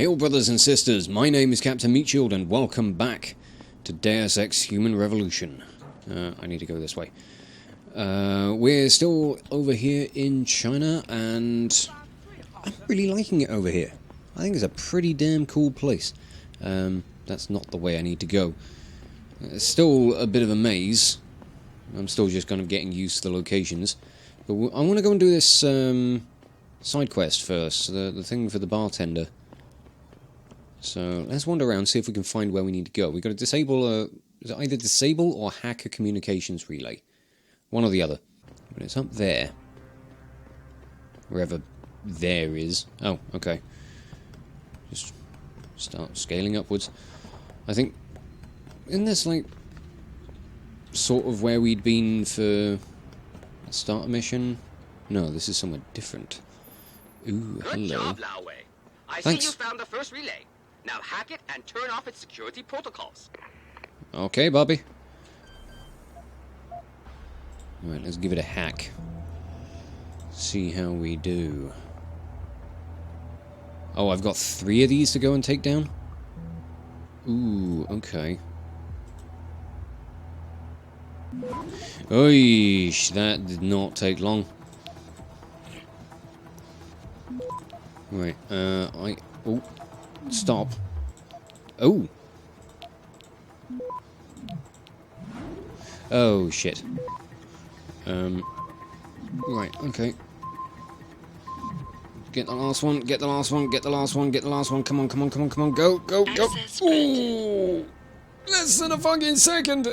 Hail brothers and sisters, my name is Captain Meatshield and welcome back to Deus Ex Human Revolution. I need to go this way. We're still over here in China and I'm really liking it over here. I think it's a pretty damn cool place. That's not the way I need to go. It's still a bit of a maze. I'm still just kind of getting used to the locations. But I want to go and do this side quest first, the thing for the bartender. So let's wander around, see if we can find where we need to go. We've got to disable is it either disable or hack a communications relay? One or the other. But it's up there. Wherever there is. Oh, okay. Just start scaling upwards. I think, isn't this like sort of where we'd been for a starter mission? No, this is somewhere different. Ooh, hello. Good job, Lao Wei. I Thanks. see you found the first relay. Now hack it and turn off its security protocols. Okay, Bobby. Alright, let's give it a hack. See how we do. Oh, I've got 3 of these to go and take down? Ooh, okay. Oish, that did not take long. Right, oh, stop. Oh! Oh, shit. Right, okay. Get the last one, get the last one, get the last one, get the last one. Come on, come on, come on, come on. Go, go, go. Ooh! Less than a fucking second!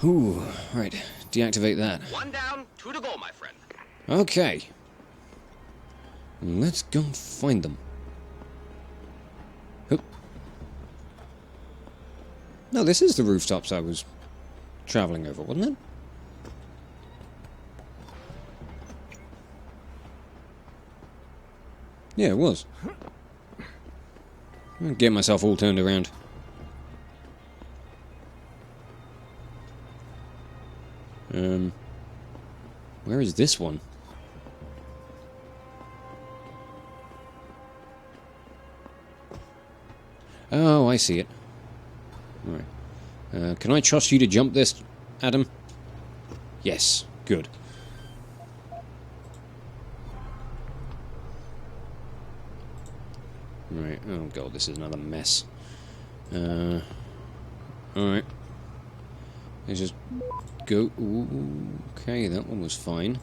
Ooh, right. Deactivate that. 1 down, 2 to go, my friend. Okay. Let's go find them. Oop. No, this is the rooftops I was travelling over, wasn't it? Yeah, it was. I'll get myself all turned around. Where is this one? Oh, I see it. Right. Can I trust you to jump this, Adam? Yes. Good. Right. Oh, God, this is another mess. Alright. Let's just go. Ooh, okay, that one was fine.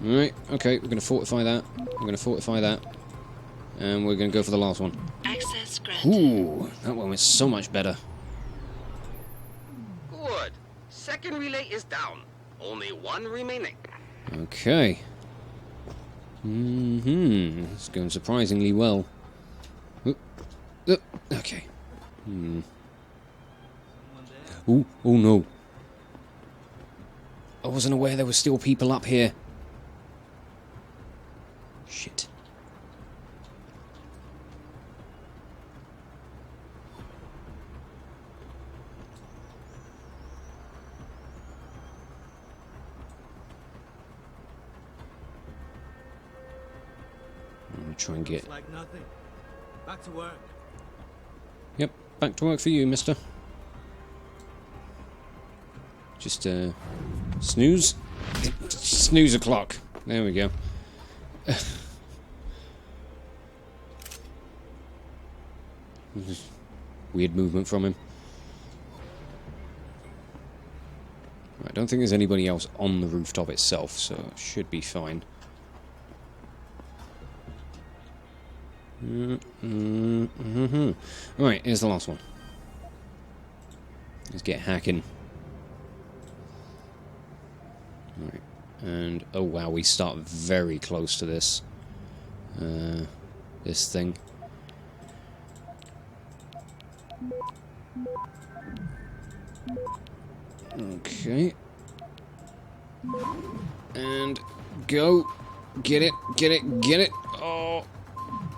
Alright, okay, we're going to fortify that. We're going to fortify that. And we're going to go for the last one. Access granted. Ooh, that one was so much better. Good. Second relay is down. Only 1 remaining. Okay. It's going surprisingly well. Okay. Ooh, oh no. I wasn't aware there were still people up here. Shit. I'm gonna try and get... It's like nothing. Back to work. Yep, back to work for you, mister. Just, snooze? Snooze o'clock. There we go. Weird movement from him. I don't think there's anybody else on the rooftop itself, so it should be fine. Right, here's the last one. Let's get hacking. Right, and oh wow, we start very close to this this thing. Okay. And go. Get it, get it, get it. Oh.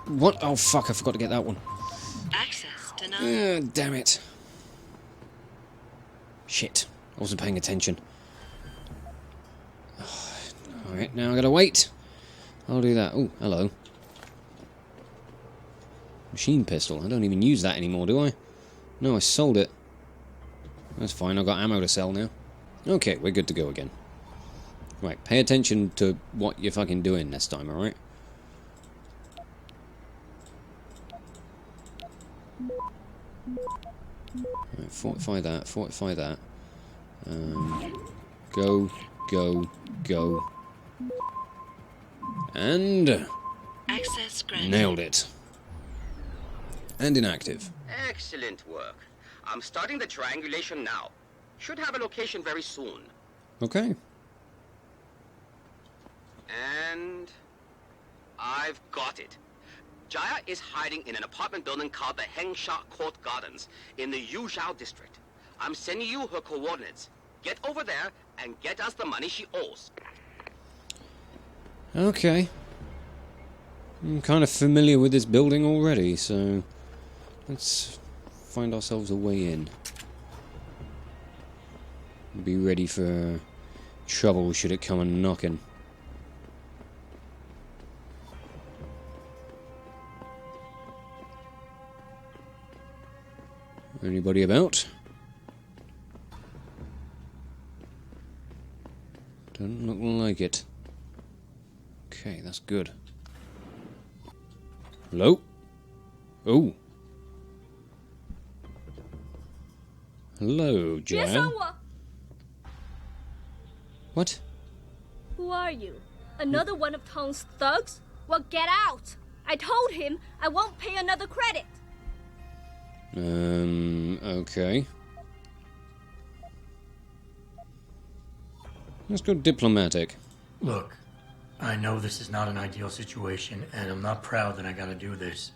What? Oh fuck, I forgot to get that one. Access denied. Damn it. Shit. I wasn't paying attention. Right, now I gotta wait. I'll do that. Oh, hello. Machine pistol. I don't even use that anymore, do I? No, I sold it. That's fine, I've got ammo to sell now. Okay, we're good to go again. Right, pay attention to what you're fucking doing this time, alright? Right, fortify that, fortify that. Go, go, go. And... Access granted. nailed it. And inactive. Excellent work. I'm starting the triangulation now. Should have a location very soon. Okay. And... I've got it. Jaya is hiding in an apartment building called the Hengsha Court Gardens in the Yuzhou district. I'm sending you her coordinates. Get over there and get us the money she owes. Okay. I'm kind of familiar with this building already, so... let's find ourselves a way in. Be ready for trouble should it come a knocking. Anybody about? Doesn't look like it. Okay, that's good. Hello? Oh. Hello, Jaya. What? Who are you? Another one of Tong's thugs? Well, get out! I told him I won't pay another credit. Okay. Let's go diplomatic. Look, I know this is not an ideal situation, and I'm not proud that I gotta do this.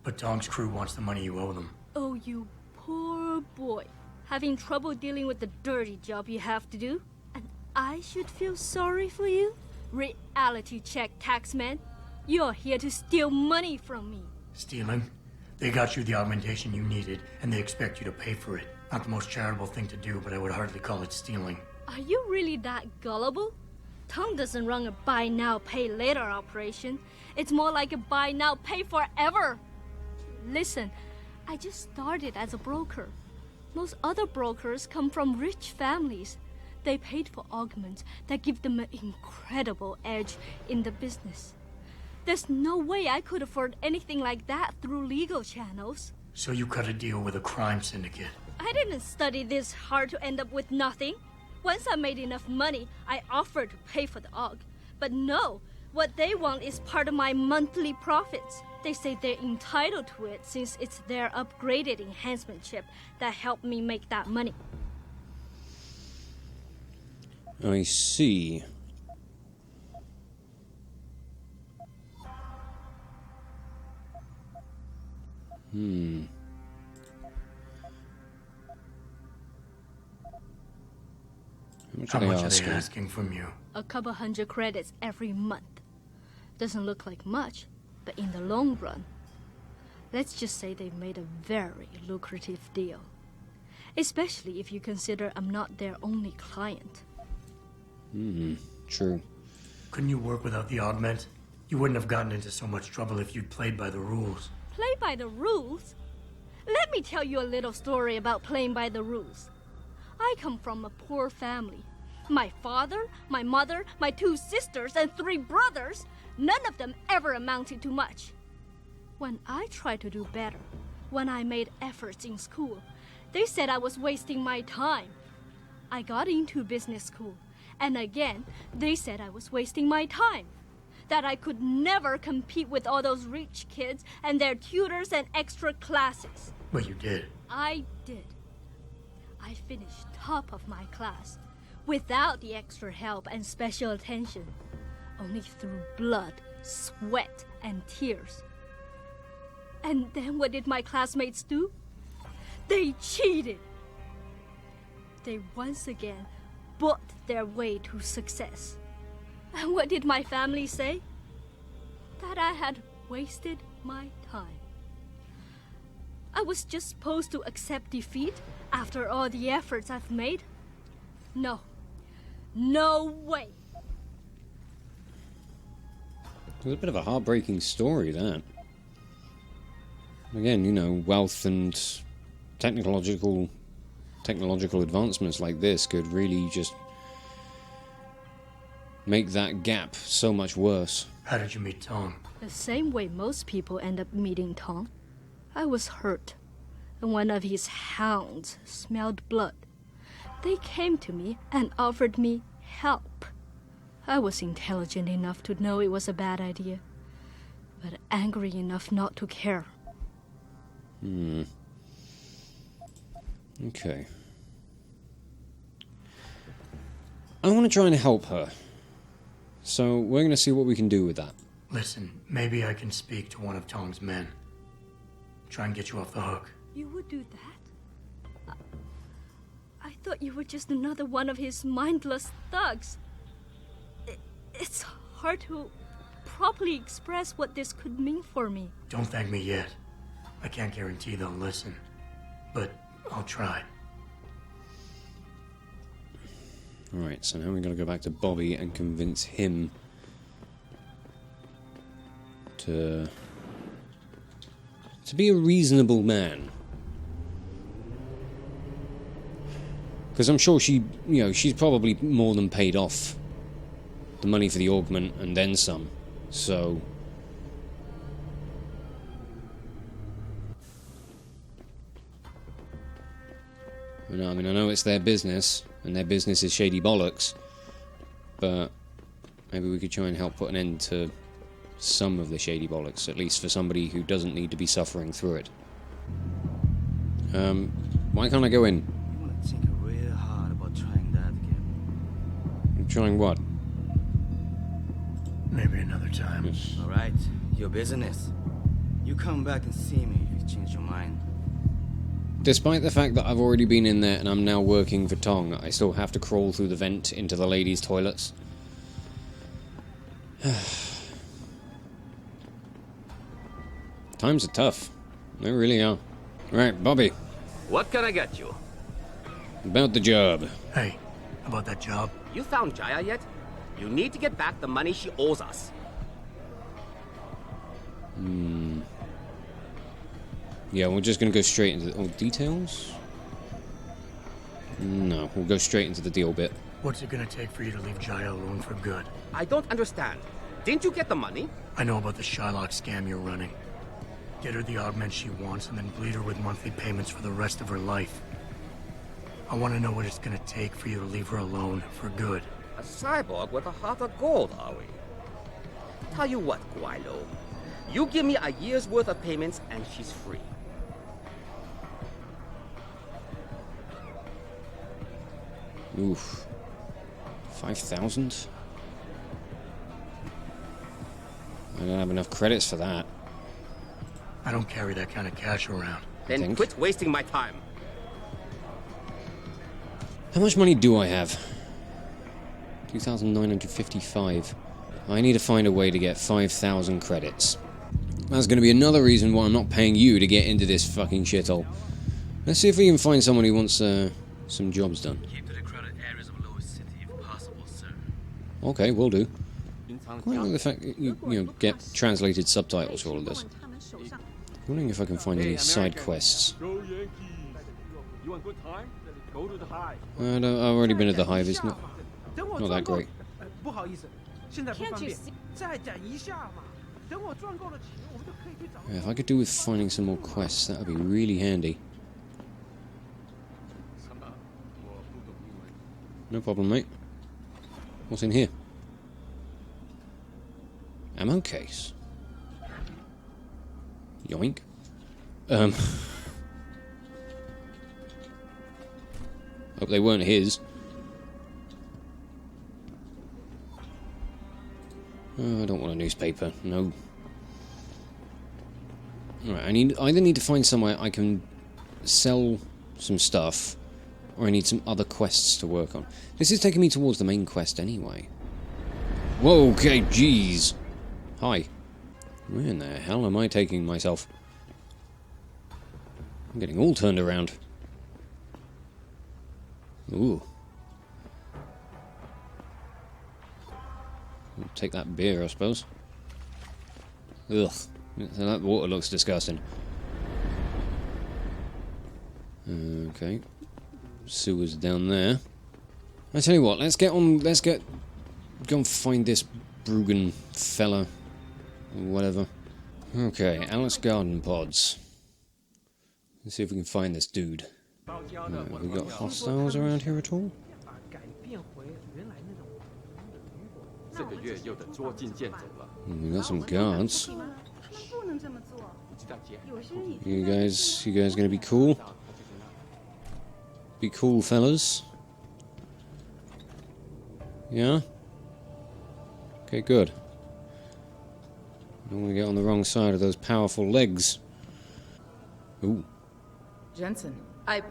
But Tong's crew wants the money you owe them. Oh, you poor boy. Having trouble dealing with the dirty job you have to do? And I should feel sorry for you? Reality check, taxman. You're here to steal money from me. Stealing? They got you the augmentation you needed, and they expect you to pay for it. Not the most charitable thing to do, but I would hardly call it stealing. Are you really that gullible? Tong doesn't run a buy now, pay later operation. It's more like a buy now, pay forever. Listen, I just started as a broker. Most other brokers come from rich families. They paid for augments that give them an incredible edge in the business. There's no way I could afford anything like that through legal channels. So you cut a deal with a crime syndicate. I didn't study this hard to end up with nothing. Once I made enough money, I offered to pay for the aug. But no, what they want is part of my monthly profits. They say they're entitled to it since it's their upgraded enhancement chip that helped me make that money. I see. How much are they asking from you? A couple hundred credits every month. Doesn't look like much, but in the long run, let's just say they've made a very lucrative deal. Especially if you consider I'm not their only client. True. Couldn't you work without the augment? You wouldn't have gotten into so much trouble if you'd played by the rules. Play by the rules? Let me tell you a little story about playing by the rules. I come from a poor family. My father, my mother, my 2 sisters, and 3 brothers, none of them ever amounted to much. When I tried to do better, when I made efforts in school, they said I was wasting my time. I got into business school, and again, they said I was wasting my time. That I could never compete with all those rich kids and their tutors and extra classes. But you did. I did. I finished top of my class, without the extra help and special attention, only through blood, sweat, and tears. And then what did my classmates do? They cheated. They once again bought their way to success. And what did my family say? That I had wasted my time. I was just supposed to accept defeat after all the efforts I've made? No. No way. It's a bit of a heartbreaking story, that. Again, you know, wealth and technological advancements like this could really just make that gap so much worse. How did you meet Tong? The same way most people end up meeting Tong. I was hurt, and one of his hounds smelled blood. They came to me and offered me help. I was intelligent enough to know it was a bad idea, but angry enough not to care. Okay. I want to try and help her. So we're going to see what we can do with that. Listen, maybe I can speak to one of Tong's men. Try and get you off the hook. You would do that? I thought you were just another one of his mindless thugs. It's hard to properly express what this could mean for me. Don't thank me yet. I can't guarantee they'll listen, but I'll try. Alright, so now we've got to go back to Bobby and convince him to be a reasonable man. Because I'm sure she's probably more than paid off the money for the augment and then some. So I know it's their business, and their business is shady bollocks, but maybe we could try and help put an end to some of the shady bollocks, at least for somebody who doesn't need to be suffering through it. Why can't I go in? You want to think real hard about trying that again. Trying what? Maybe another time. Yes. All right, your business. You come back and see me if you change your mind. Despite the fact that I've already been in there and I'm now working for Tong, I still have to crawl through the vent into the ladies' toilets. Times are tough. They really are. Right, Bobby, What can I get you? about the job. Hey, about that job? You found Jaya yet? You need to get back the money she owes us. Yeah, we're just going to go straight into the details? No, we'll go straight into the deal bit. What's it gonna take for you to leave Jaya alone for good? I don't understand. Didn't you get the money? I know about the Shylock scam you're running. Get her the augment she wants and then bleed her with monthly payments for the rest of her life. I want to know what it's gonna take for you to leave her alone for good. A cyborg with a heart of gold, are we? Tell you what, Guilo. You give me a year's worth of payments and she's free. Oof. 5,000? I don't have enough credits for that. I don't carry that kind of cash around. Then think. quit wasting my time. How much money do I have? 2,955. I need to find a way to get 5,000 credits. That's going to be another reason why I'm not paying you to get into this fucking shithole. Let's see if we can find someone who wants some jobs done. Keep to the crowded areas of Lowest City if possible, sir. Okay, will do. Quite like the fact that you get translated subtitles for all of this. Wondering if I can find any side quests. Go Yankees! You want good time? Go to the Hive. I've already been at the Hive. It's not that great. Yeah, if I could do with finding some more quests, that would be really handy. No problem, mate. What's in here? Ammo case. Yoink. Hope they weren't his. Oh, I don't want a newspaper. No. Alright, I either need to find somewhere I can sell some stuff, or I need some other quests to work on. This is taking me towards the main quest anyway. Whoa, okay, jeez. Hi. Where in the hell am I taking myself? I'm getting all turned around. Ooh. I'll take that beer, I suppose. Ugh. That water looks disgusting. Okay. Sewers down there. I tell you what, let's go and find this Bruggen fella. Or whatever. Okay, Alice Garden Pods. Let's see if we can find this dude. Have we got hostiles around here at all? We got some guards. You guys gonna be cool? Be cool, fellas. Yeah? Okay, good. Don't want to get on the wrong side of those powerful legs. Ooh. Jensen, I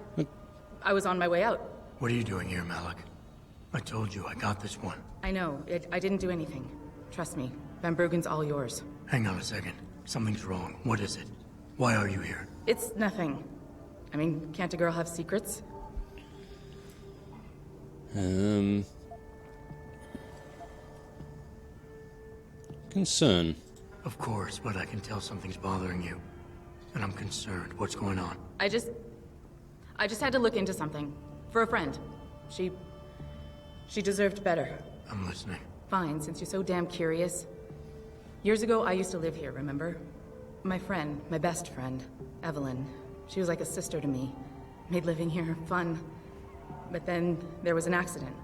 was on my way out. What are you doing here, Malik? I told you I got this one. I know. I didn't do anything. Trust me. Van Bruggen's all yours. Hang on a second. Something's wrong. What is it? Why are you here? It's nothing. I mean, can't a girl have secrets? Concern. Of course, but I can tell something's bothering you. And I'm concerned. What's going on? I just had to look into something. For a friend. She deserved better. I'm listening. Fine, since you're so damn curious. Years ago, I used to live here, remember? My friend, my best friend, Evelyn. She was like a sister to me. Made living here fun. But then there was an accident.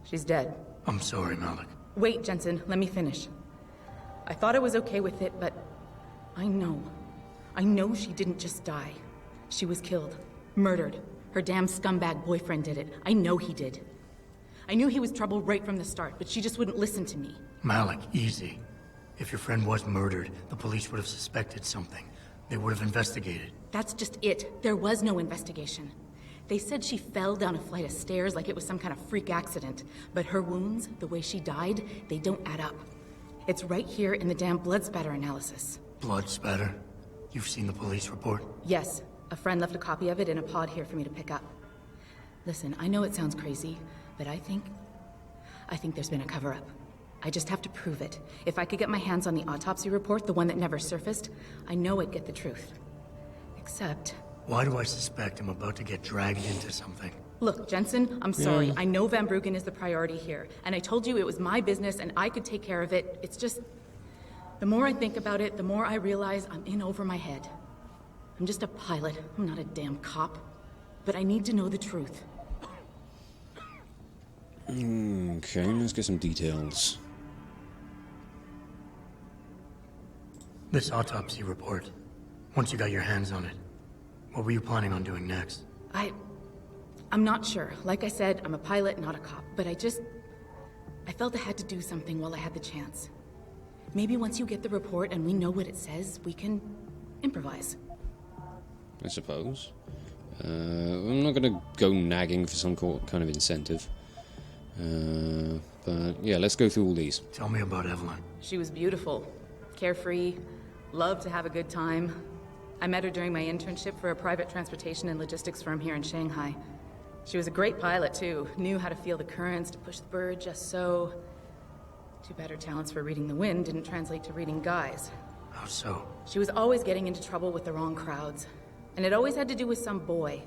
She's dead. I'm sorry, Malik. Wait, Jensen, let me finish. I thought I was okay with it, but I know she didn't just die. She was killed. Murdered. Her damn scumbag boyfriend did it. I know he did. I knew he was trouble right from the start, but she just wouldn't listen to me. Malik, easy. If your friend was murdered, the police would have suspected something. They would have investigated. That's just it. There was no investigation. They said she fell down a flight of stairs like it was some kind of freak accident. But her wounds, the way she died, they don't add up. It's right here in the damn blood spatter analysis. Blood spatter? You've seen the police report? Yes. A friend left a copy of it in a pod here for me to pick up. Listen, I know it sounds crazy, but I think there's been a cover-up. I just have to prove it. If I could get my hands on the autopsy report, the one that never surfaced, I know I'd get the truth. Except... Why do I suspect I'm about to get dragged into something? Look, Jensen, I'm sorry. I know Van Bruggen is the priority here, and I told you it was my business and I could take care of it. It's just... The more I think about it, the more I realize I'm in over my head. I'm just a pilot. I'm not a damn cop. But I need to know the truth. Okay, let's get some details. This autopsy report. Once you got your hands on it, what were you planning on doing next? I'm not sure. Like I said, I'm a pilot, not a cop. But I felt I had to do something while I had the chance. Maybe once you get the report and we know what it says, we can improvise. I suppose. I'm not gonna go nagging for some kind of incentive. But yeah, let's go through all these. Tell me about Evelyn. She was beautiful, carefree, loved to have a good time. I met her during my internship for a private transportation and logistics firm here in Shanghai. She was a great pilot, too. Knew how to feel the currents, to push the bird just so. Too bad her talents for reading the wind didn't translate to reading guys. How so? She was always getting into trouble with the wrong crowds. And it always had to do with some boy.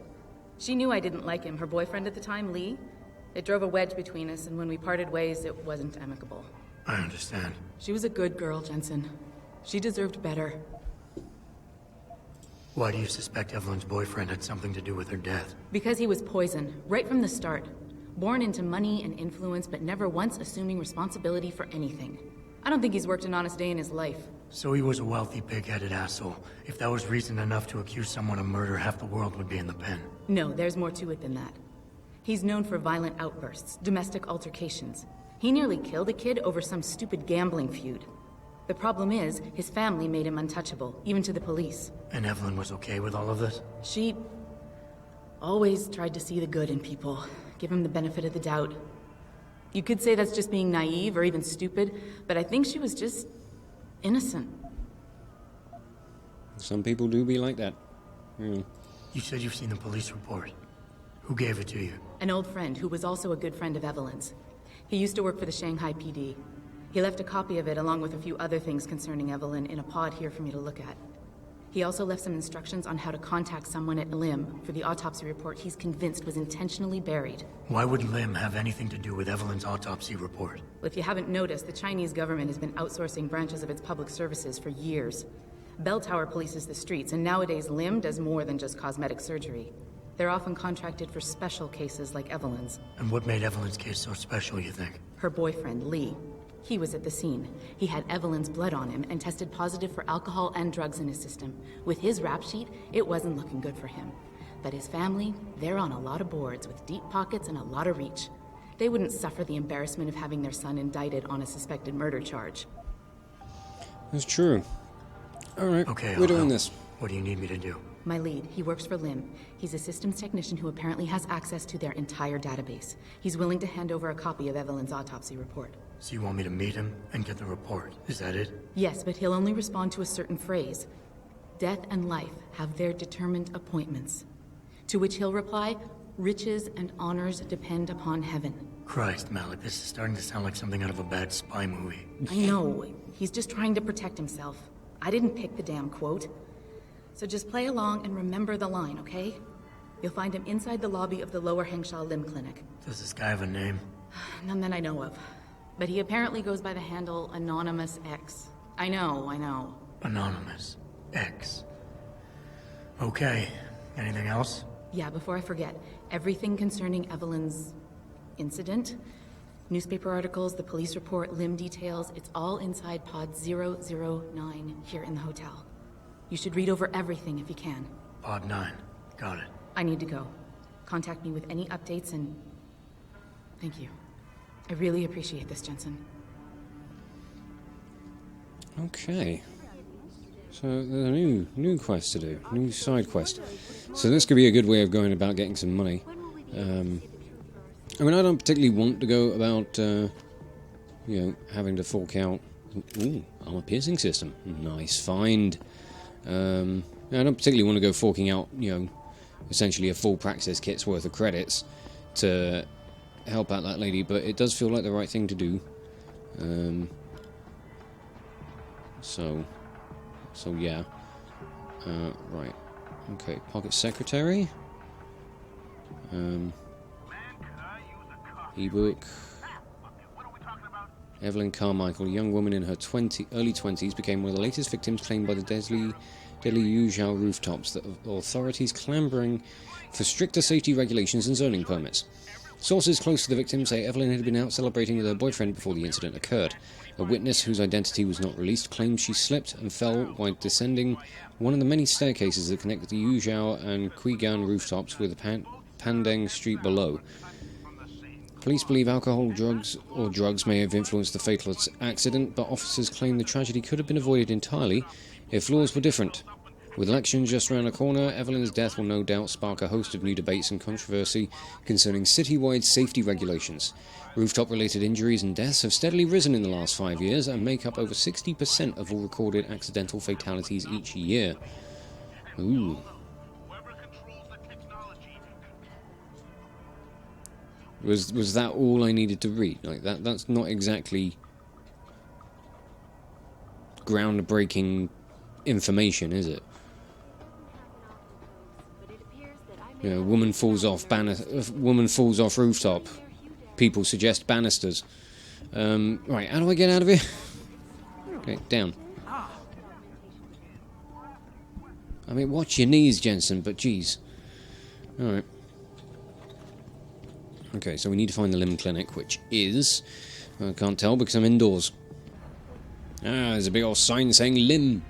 She knew I didn't like him. Her boyfriend at the time, Lee. It drove a wedge between us, and when we parted ways, it wasn't amicable. I understand. She was a good girl, Jensen. She deserved better. Why do you suspect Evelyn's boyfriend had something to do with her death? Because he was poison, right from the start. Born into money and influence, but never once assuming responsibility for anything. I don't think he's worked an honest day in his life. So he was a wealthy, pig-headed asshole. If that was reason enough to accuse someone of murder, half the world would be in the pen. No, there's more to it than that. He's known for violent outbursts, domestic altercations. He nearly killed a kid over some stupid gambling feud. The problem is, his family made him untouchable, even to the police. And Evelyn was okay with all of this? She always tried to see the good in people, give him the benefit of the doubt. You could say that's just being naive or even stupid, but I think she was just innocent. Some people do be like that. You said you've seen the police report. Who gave it to you? An old friend who was also a good friend of Evelyn's. He used to work for the Shanghai PD. He left a copy of it along with a few other things concerning Evelyn in a pod here for me to look at. He also left some instructions on how to contact someone at LIM for the autopsy report he's convinced was intentionally buried. Why would LIM have anything to do with Evelyn's autopsy report? Well, if you haven't noticed, the Chinese government has been outsourcing branches of its public services for years. Bell Tower polices the streets, and nowadays LIM does more than just cosmetic surgery. They're often contracted for special cases like Evelyn's. And what made Evelyn's case so special, you think? Her boyfriend, Lee. He was at the scene. He had Evelyn's blood on him and tested positive for alcohol and drugs in his system. With his rap sheet, it wasn't looking good for him. But his family, they're on a lot of boards with deep pockets and a lot of reach. They wouldn't suffer the embarrassment of having their son indicted on a suspected murder charge. That's true. Alright, okay, we're doing this. What do you need me to do? My lead, he works for LIM. He's a systems technician who apparently has access to their entire database. He's willing to hand over a copy of Evelyn's autopsy report. So you want me to meet him and get the report? Is that it? Yes, but he'll only respond to a certain phrase. Death and life have their determined appointments. To which he'll reply, riches and honors depend upon heaven. Christ, Malik, this is starting to sound like something out of a bad spy movie. I know. He's just trying to protect himself. I didn't pick the damn quote. So just play along and remember the line, okay? You'll find him inside the lobby of the Lower Hengsha Limb Clinic. Does this guy have a name? None that I know of. But he apparently goes by the handle Anonymous X. I know. Anonymous X. Okay. Anything else? Yeah, before I forget, everything concerning Evelyn's incident, newspaper articles, the police report, limb details, it's all inside pod 009 here in the hotel. You should read over everything if you can. Pod 9. Got it. I need to go. Contact me with any updates and... Thank you. I really appreciate this, Jensen. Okay. So there's a new quest to do. New side quest. So this could be a good way of going about getting some money. I mean, I don't particularly want to go about, having to fork out... Ooh, armor piercing system. Nice find. I don't particularly want to go forking out, essentially a full praxis kit's worth of credits to help out that lady, but it does feel like the right thing to do. So yeah. Right. Okay, pocket secretary. Ebook. Evelyn Carmichael, a young woman in her early 20s, became one of the latest victims claimed by the deadly Yuzhou rooftops, the authorities clambering for stricter safety regulations and zoning permits. Sources close to the victim say Evelyn had been out celebrating with her boyfriend before the incident occurred. A witness, whose identity was not released, claimed she slipped and fell while descending one of the many staircases that connect the Yuzhou and Qigan rooftops with the Pandeng Street below. Police believe alcohol, drugs may have influenced the fatal accident, but officers claim the tragedy could have been avoided entirely if laws were different. With elections just around the corner, Evelyn's death will no doubt spark a host of new debates and controversy concerning citywide safety regulations. Rooftop-related injuries and deaths have steadily risen in the last 5 years and make up over 60% of all recorded accidental fatalities each year. Ooh. Was that all I needed to read? Like that's not exactly groundbreaking information, is it? Woman falls off rooftop. People suggest banisters. Right, how do I get out of here? Okay, down. I mean, watch your knees, Jensen, but geez. Alright. Okay, so we need to find the limb clinic, which is... I can't tell because I'm indoors. Ah, there's a big old sign saying limb.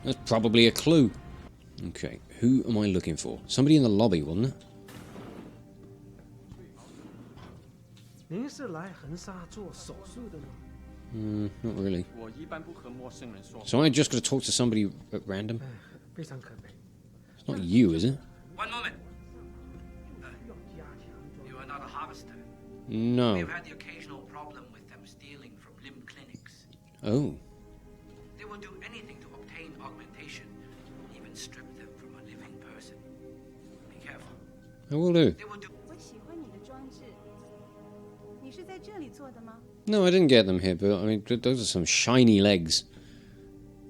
That's probably a clue. Okay, who am I looking for? Somebody in the lobby, wasn't it? Not really. So I just got to talk to somebody at random? It's not you, is it? One moment. You are not a harvester. No. We've had the occasional problem with them stealing from limb clinics. Oh. They will do anything to obtain augmentation, even strip them from a living person. Be careful. I will do. They will do. 我喜欢你的装置。你是在这里做的吗？ No, I didn't get them here, but I mean, those are some shiny legs.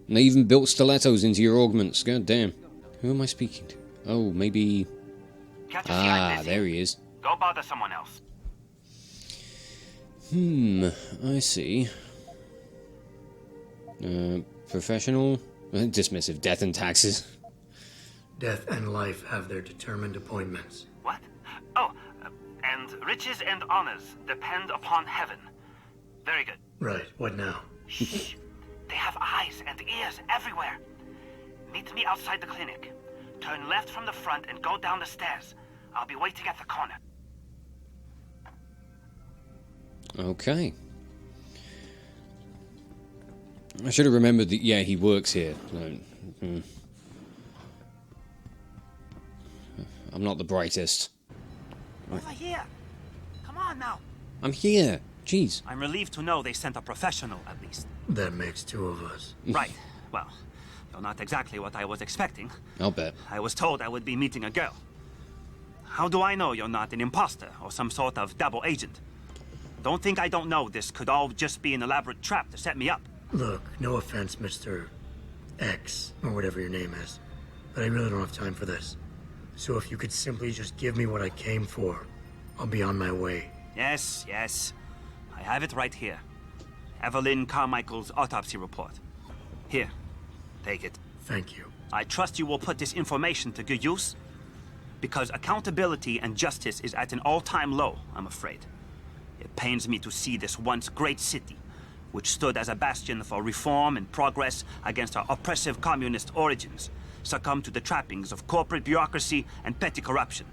And they even built stilettos into your augments. God damn. Who am I speaking to? Oh, maybe... there he is. Go bother someone else. I see. Professional? Dismissive. Death and taxes. Death and life have their determined appointments. What? Oh, and riches and honors depend upon heaven. Very good. Right, what now? Shh. They have eyes and ears everywhere. Meet me outside the clinic. Turn left from the front and go down the stairs. I'll be waiting at the corner. Okay. I should have remembered that, yeah, he works here. I'm not the brightest. Over here. Come on now. I'm here. Jeez. I'm relieved to know they sent a professional, at least. That makes two of us. Right. Well, you're not exactly what I was expecting. I'll bet. I was told I would be meeting a girl. How do I know you're not an imposter or some sort of double agent? Don't think I don't know this could all just be an elaborate trap to set me up. Look, no offense, Mr. X, or whatever your name is, but I really don't have time for this. So if you could simply just give me what I came for, I'll be on my way. Yes, yes. I have it right here. Evelyn Carmichael's autopsy report. Here, take it. Thank you. I trust you will put this information to good use, because accountability and justice is at an all-time low, I'm afraid. It pains me to see this once great city, which stood as a bastion for reform and progress against our oppressive communist origins, succumb to the trappings of corporate bureaucracy and petty corruption.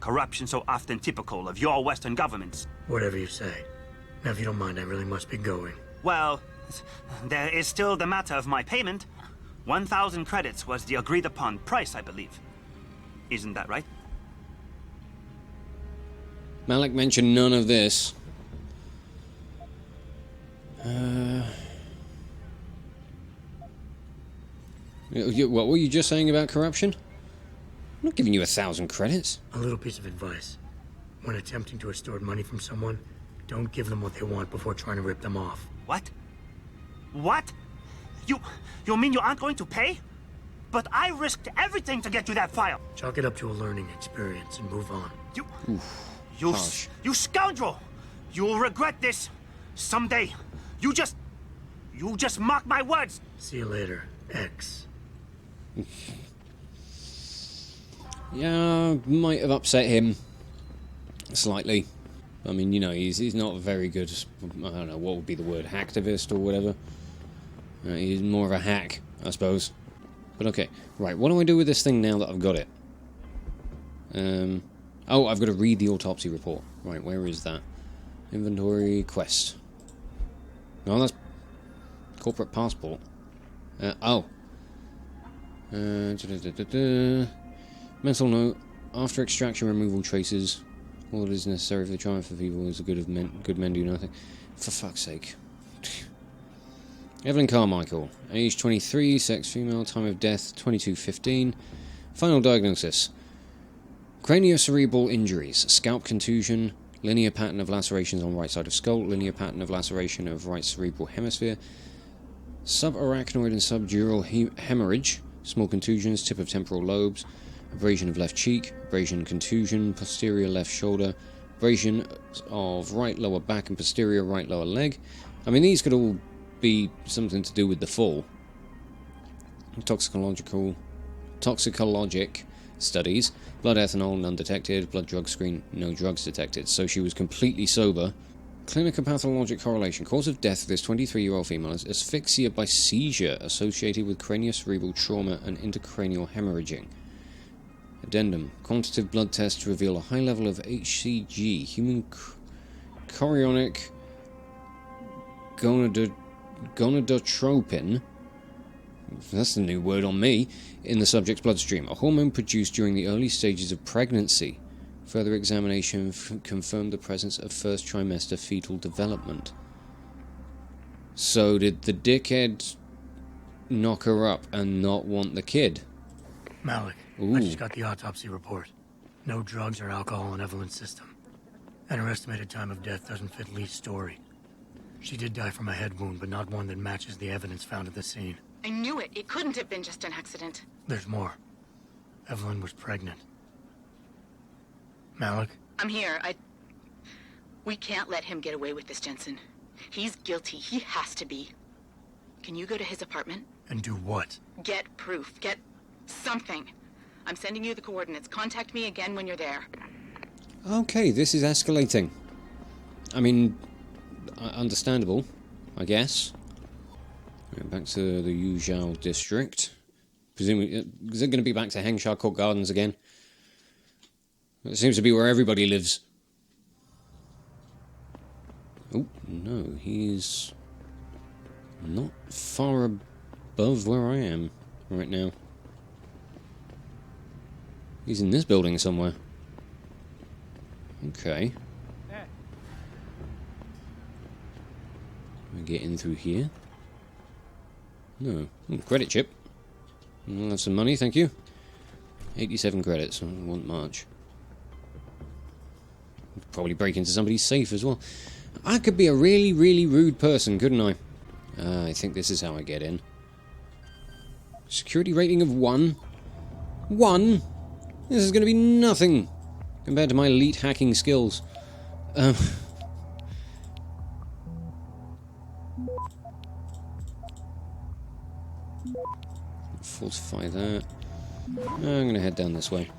Corruption so often typical of your Western governments. Whatever you say. Now, if you don't mind, I really must be going. Well, there is still the matter of my payment. 1,000 credits was the agreed-upon price, I believe. Isn't that right? Malik mentioned none of this. What were you just saying about corruption? I'm not giving you 1,000 credits. A little piece of advice. When attempting to extort money from someone, don't give them what they want before trying to rip them off. What? What? You mean you aren't going to pay? But I risked everything to get you that file. Chalk it up to a learning experience and move on. You scoundrel! You will regret this someday. You just mock my words. See you later, X. Yeah, might have upset him slightly. I mean, you know, he's not a very good, I don't know, what would be the word, hacktivist or whatever. He's more of a hack, I suppose. But okay, right, what do I do with this thing now that I've got it? Oh, I've got to read the autopsy report. Right, where is that? Inventory, quest. No, that's corporate passport. Mental note, after extraction, removal traces. All that is necessary for the triumph of evil is the good men do nothing. For fuck's sake. Evelyn Carmichael, age 23, sex female, time of death 22:15. Final diagnosis: craniocerebral injuries, scalp contusion, linear pattern of lacerations on right side of skull, linear pattern of laceration of right cerebral hemisphere, subarachnoid and subdural hemorrhage, small contusions, tip of temporal lobes, abrasion of left cheek, abrasion contusion, posterior left shoulder, abrasion of right lower back and posterior right lower leg. I mean, these could all be something to do with the fall. Toxicologic studies, blood ethanol, none detected, blood drug screen, no drugs detected. So she was completely sober. Clinicopathologic correlation. Cause of death of this 23-year-old female is asphyxia by seizure associated with craniocerebral trauma and intracranial hemorrhaging. Addendum. Quantitative blood tests reveal a high level of HCG, human chorionic gonadotropin, that's the new word on me, in the subject's bloodstream, a hormone produced during the early stages of pregnancy. Further examination confirmed the presence of first trimester fetal development. So did the dickhead knock her up and not want the kid? Malik, I just got the autopsy report. No drugs or alcohol in Evelyn's system. And her estimated time of death doesn't fit Lee's story. She did die from a head wound, but not one that matches the evidence found at the scene. I knew it. It couldn't have been just an accident. There's more. Evelyn was pregnant. Malik? I'm here. We can't let him get away with this, Jensen. He's guilty. He has to be. Can you go to his apartment? And do what? Get proof. Get something. I'm sending you the coordinates. Contact me again when you're there. Okay, this is escalating. I mean, understandable, I guess. Back to the Yuzhou district. Presumably, is it going to be back to Hengsha Court Gardens again? It seems to be where everybody lives. Oh, no, he's not far above where I am right now. He's in this building somewhere. Okay. Can I get in through here? No. Credit chip. I'll have some money, thank you. 87 credits, I don't want much. Probably break into somebody's safe as well. I could be a really, really rude person, couldn't I? I think this is how I get in. Security rating of 1. 1? This is going to be nothing compared to my elite hacking skills. Fortify that. I'm going to head down this way.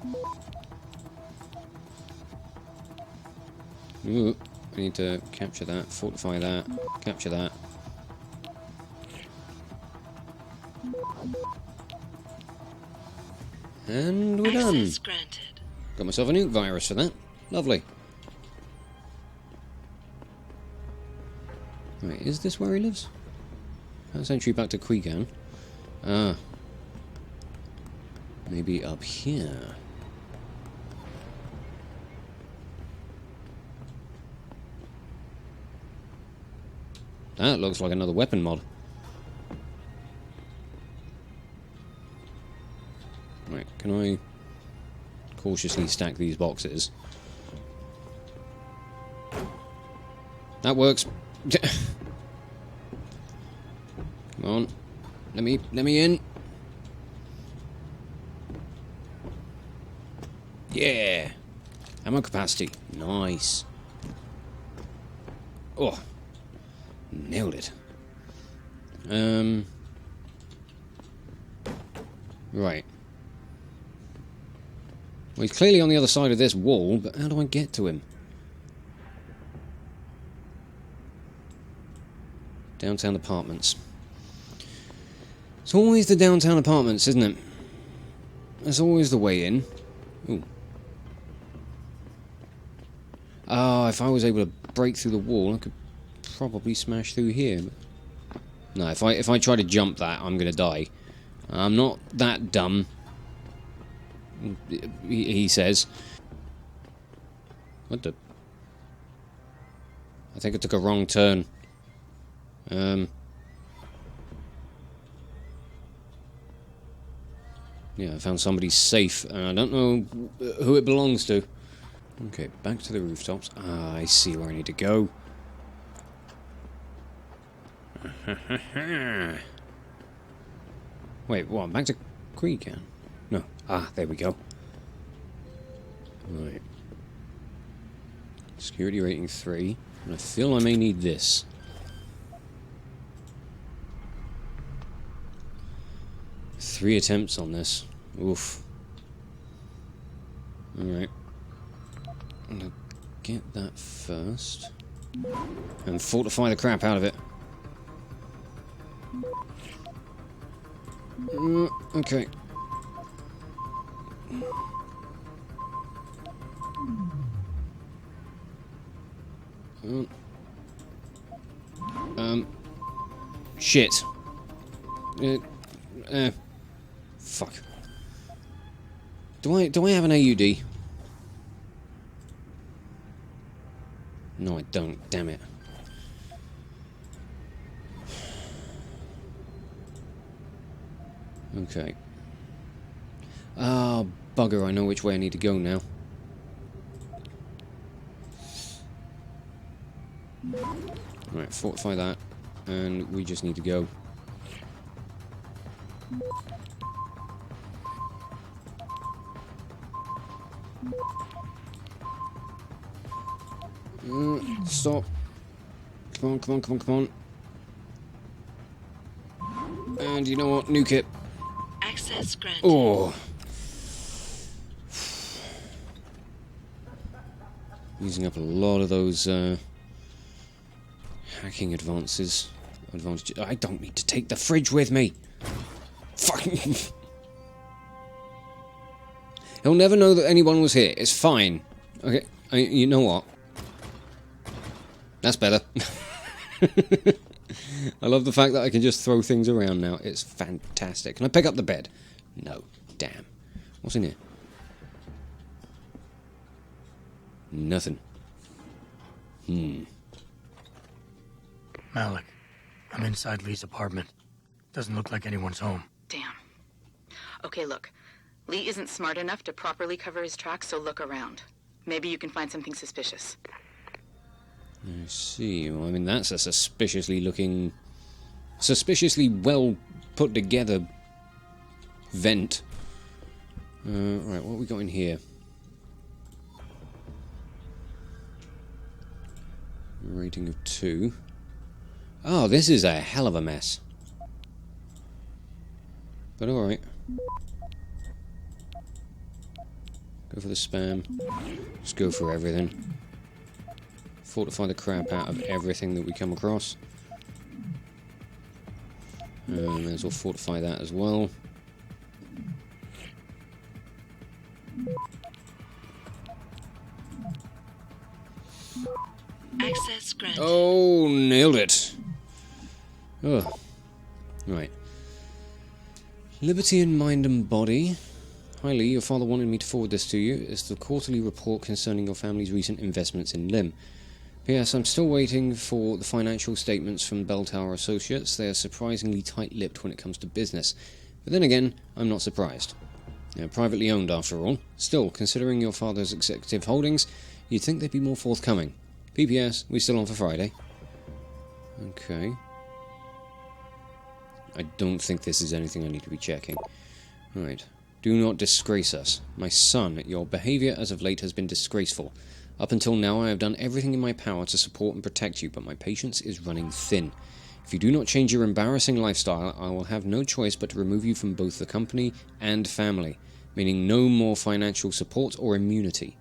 Ooh, I need to capture that, fortify that, capture that. And we're done. Access granted. Got myself a nuke virus for that. Lovely. Right, is this where he lives? That's entry back to Kuigan. Ah. Maybe up here. That looks like another weapon mod. Right, can I cautiously stack these boxes? That works. Come on. Let me in. Yeah. Ammo capacity. Nice. Oh. Nailed it. Right. Well, he's clearly on the other side of this wall, but how do I get to him? Downtown apartments. It's always the downtown apartments, isn't it? That's always the way in. Ooh. Ah, if I was able to break through the wall, I could probably smash through here. But no, if I try to jump that, I'm gonna die. I'm not that dumb. He says. What the? I think I took a wrong turn. Yeah, I found somebody's safe, and I don't know who it belongs to. Okay, back to the rooftops. Ah, I see where I need to go. Wait, what? Back to Kuigan? No. Ah, there we go. Right. Security rating 3. And I feel I may need this. Three attempts on this. Oof. Alright. I'm gonna get that first. And fortify the crap out of it. Okay. Shit. Fuck. Do I have an AUD? No, I don't. Damn it. Okay. Ah, bugger, I know which way I need to go now. Right. Right, fortify that. And we just need to go. Stop. Come on, come on, come on, come on. And you know what? Nuke it. Access granted. Oh. Using up a lot of those hacking advantages. I don't need to take the fridge with me. Fucking. He'll never know that anyone was here. It's fine. Okay. You know what? That's better. I love the fact that I can just throw things around now. It's fantastic. Can I pick up the bed? No. Damn. What's in here? Nothing. Malik, I'm inside Lee's apartment. Doesn't look like anyone's home. Damn. Okay, look. Lee isn't smart enough to properly cover his tracks, so look around. Maybe you can find something suspicious. I see. Well, I mean, that's a suspiciously well put together vent. Right, what have we got in here? Rating of 2. Oh, this is a hell of a mess. But alright. Go for the spam. Just go for everything. Fortify the crap out of everything that we come across. May as well fortify that as well. Access granted. Oh, nailed it. Oh. Right. Liberty in mind and body. Hi Lee, your father wanted me to forward this to you. It's the quarterly report concerning your family's recent investments in Lim. P.S. I'm still waiting for the financial statements from Bell Tower Associates. They are surprisingly tight-lipped when it comes to business. But then again, I'm not surprised. They're privately owned after all. Still, considering your father's executive holdings, you'd think they'd be more forthcoming. PPS, we still on for Friday? Okay. I don't think this is anything I need to be checking. Right. Do not disgrace us. My son, your behaviour as of late has been disgraceful. Up until now I have done everything in my power to support and protect you, but my patience is running thin. If you do not change your embarrassing lifestyle, I will have no choice but to remove you from both the company and family, meaning no more financial support or immunity.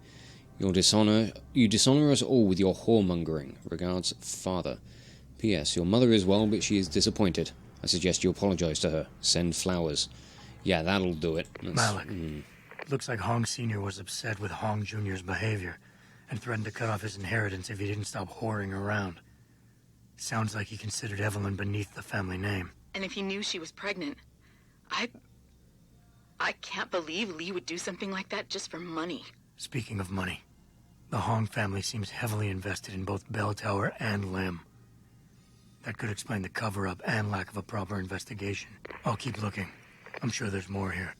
You dishonour us all with your whoremongering. Regards, Father. P.S. Your mother is well, but she is disappointed. I suggest you apologise to her. Send flowers. Yeah, that'll do it. Malik, looks like Hong Sr. was upset with Hong Jr.'s behavior and threatened to cut off his inheritance if he didn't stop whoring around. Sounds like he considered Evelyn beneath the family name. And if he knew she was pregnant, I can't believe Lee would do something like that just for money. Speaking of money, the Hong family seems heavily invested in both Bell Tower and Lim. That could explain the cover-up and lack of a proper investigation. I'll keep looking. I'm sure there's more here.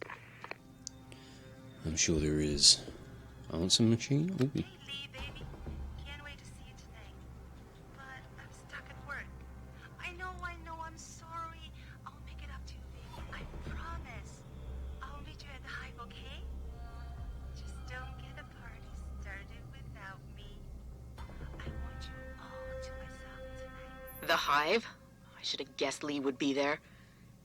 I'm sure there is. Answer machine? Ooh. Lee, baby. Can't wait to see you today. But I'm stuck at work. I know, I'm sorry. I'll make it up to you, baby. I promise. I'll meet you at the Hive, okay? Just don't get a party started without me. I want you all to myself tonight. The Hive? I should have guessed Lee would be there.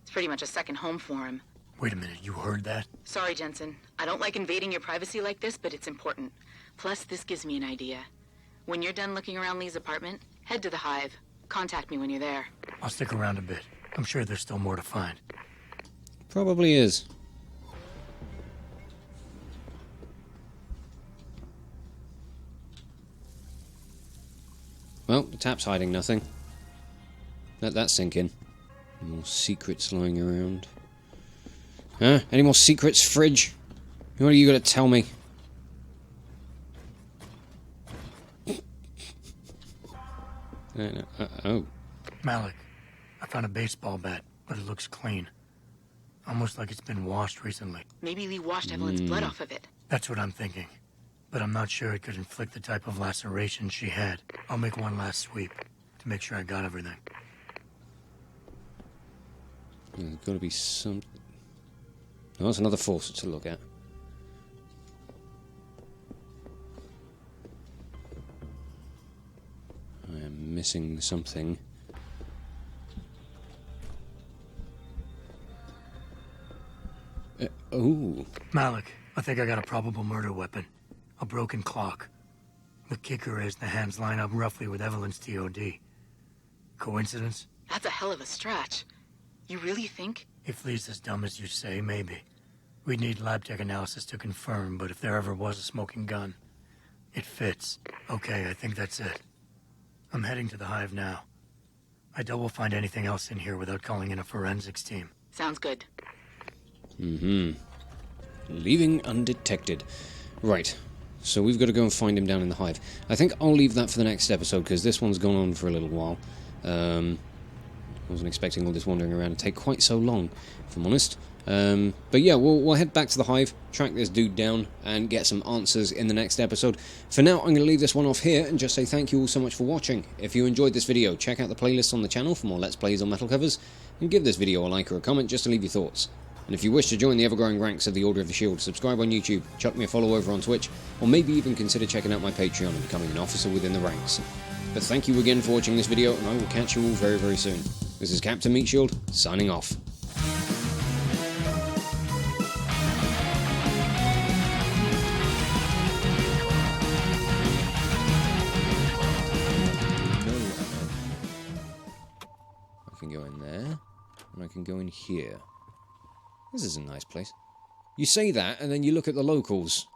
It's pretty much a second home for him. Wait a minute, you heard that? Sorry, Jensen. I don't like invading your privacy like this, but it's important. Plus, this gives me an idea. When you're done looking around Lee's apartment, head to the Hive. Contact me when you're there. I'll stick around a bit. I'm sure there's still more to find. Probably is. Well, the tap's hiding nothing. Let that sink in. More secrets lying around. Huh? Any more secrets, fridge? What are you going to tell me? Oh. Malik, I found a baseball bat, but it looks clean. Almost like it's been washed recently. Maybe Lee washed Evelyn's blood off of it. That's what I'm thinking. But I'm not sure it could inflict the type of laceration she had. I'll make one last sweep. to make sure I got everything. There's got to be some... Oh, that's another faucet to look at. I am missing something. Oh. Malik, I think I got a probable murder weapon. A broken clock. The kicker is the hands line up roughly with Evelyn's TOD. Coincidence? That's a hell of a stretch. You really think? If Lee's as dumb as you say, maybe. We'd need lab tech analysis to confirm, but if there ever was a smoking gun, it fits. Okay, I think that's it. I'm heading to the hive now. I doubt we'll find anything else in here without calling in a forensics team. Sounds good. Mm-hmm. Leaving undetected. Right. So we've got to go and find him down in the hive. I think I'll leave that for the next episode, because this one's gone on for a little while. I wasn't expecting all this wandering around to take quite so long, if I'm honest. But yeah, we'll head back to the hive, track this dude down, and get some answers in the next episode. For now, I'm going to leave this one off here, and just say thank you all so much for watching. If you enjoyed this video, check out the playlist on the channel for more Let's Plays on metal covers, and give this video a like or a comment just to leave your thoughts. And if you wish to join the ever-growing ranks of the Order of the Shield, subscribe on YouTube, chuck me a follow over on Twitch, or maybe even consider checking out my Patreon and becoming an officer within the ranks. But thank you again for watching this video, and I will catch you all very, very soon. This is Captain Meatshield, signing off. I can go in there, and I can go in here. This is a nice place. You say that, and then you look at the locals.